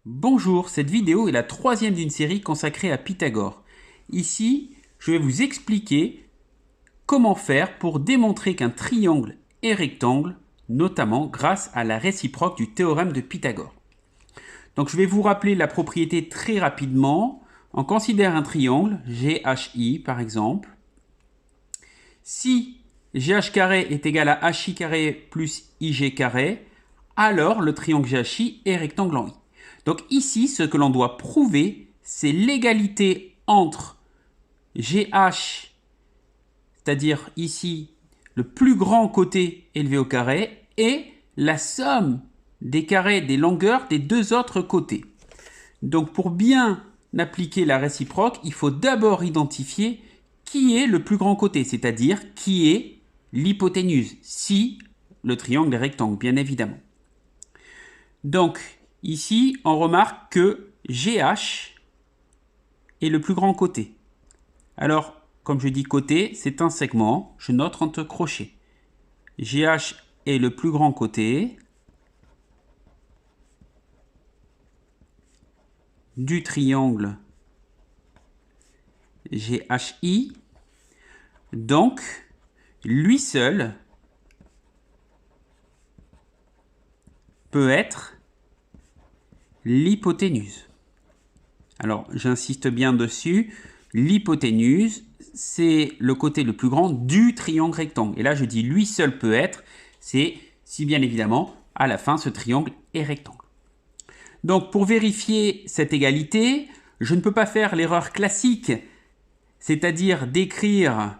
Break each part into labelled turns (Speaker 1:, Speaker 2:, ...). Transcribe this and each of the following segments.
Speaker 1: Bonjour, cette vidéo est la troisième d'une série consacrée à Pythagore. Ici, je vais vous expliquer comment faire pour démontrer qu'un triangle est rectangle, notamment grâce à la réciproque du théorème de Pythagore. Donc je vais vous rappeler la propriété très rapidement. On considère un triangle, GHI par exemple. Si GH carré est égal à HI carré plus IG carré, alors le triangle GHI est rectangle en I. Donc ici, ce que l'on doit prouver, c'est l'égalité entre GH, c'est-à-dire ici le plus grand côté élevé au carré, et la somme des carrés des longueurs des deux autres côtés. Donc pour bien appliquer la réciproque, il faut d'abord identifier qui est le plus grand côté, c'est-à-dire qui est l'hypoténuse, si le triangle est rectangle, bien évidemment. Donc ici, on remarque que GH est le plus grand côté. Alors, comme je dis côté, c'est un segment, je note entre crochets. GH est le plus grand côté du triangle GHI. Donc, lui seul peut être l'hypoténuse. Alors, j'insiste bien dessus. L'hypoténuse, c'est le côté le plus grand du triangle rectangle. Et là, je dis lui seul peut être, c'est si bien évidemment, à la fin, ce triangle est rectangle. Donc, pour vérifier cette égalité, je ne peux pas faire l'erreur classique, c'est-à-dire d'écrire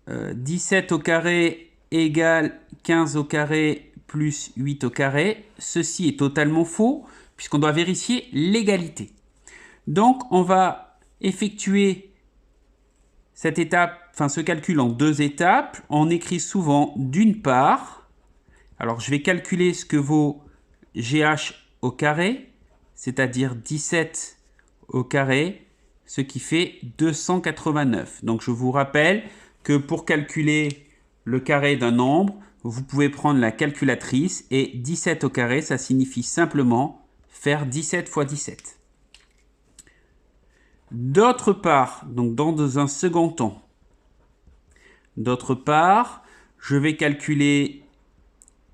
Speaker 1: 17 au carré égale 15 au carré plus 8 au carré. Ceci est totalement faux, puisqu'on doit vérifier l'égalité. Donc, on va effectuer cette étape, ce calcul en deux étapes. On écrit souvent d'une part. Alors, je vais calculer ce que vaut GH au carré, c'est-à-dire 17 au carré, ce qui fait 289. Donc, je vous rappelle que pour calculer le carré d'un nombre, vous pouvez prendre la calculatrice et 17 au carré, ça signifie simplement faire 17 fois 17. D'autre part, donc dans un second temps, je vais calculer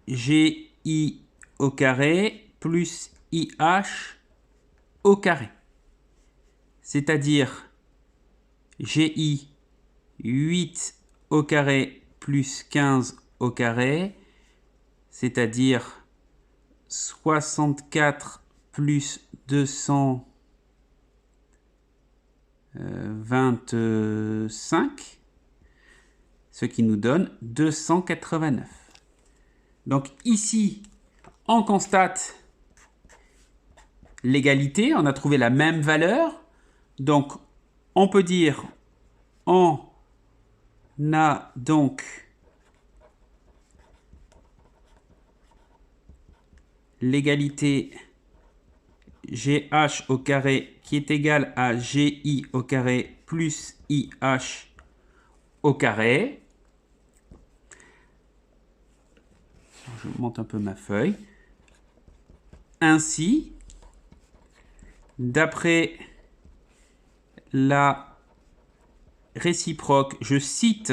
Speaker 1: GI au carré plus IH au carré. C'est-à-dire GI 8 au carré plus 15 au carré, c'est-à-dire 64 plus 225, ce qui nous donne 289. Donc ici, on constate l'égalité, on a trouvé la même valeur. Donc on peut dire on a donc l'égalité GH au carré qui est égal à GI au carré plus IH au carré. Je monte un peu ma feuille. Ainsi, d'après la réciproque, je cite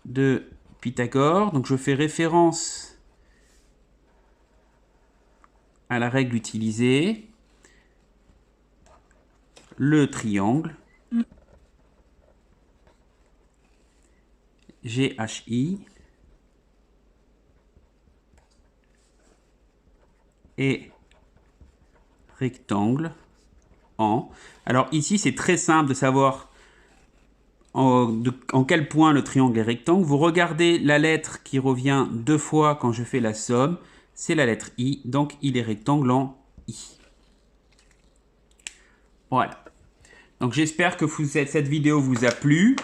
Speaker 1: de Pythagore, donc je fais référence à la règle utilisée, le triangle GHI est rectangle en... Alors ici, c'est très simple de savoir en quel point le triangle est rectangle. Vous regardez la lettre qui revient deux fois quand je fais la somme. C'est la lettre I, donc il est rectangle en I. Voilà. Donc j'espère que cette vidéo vous a plu.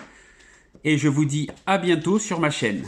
Speaker 1: Et je vous dis à bientôt sur ma chaîne.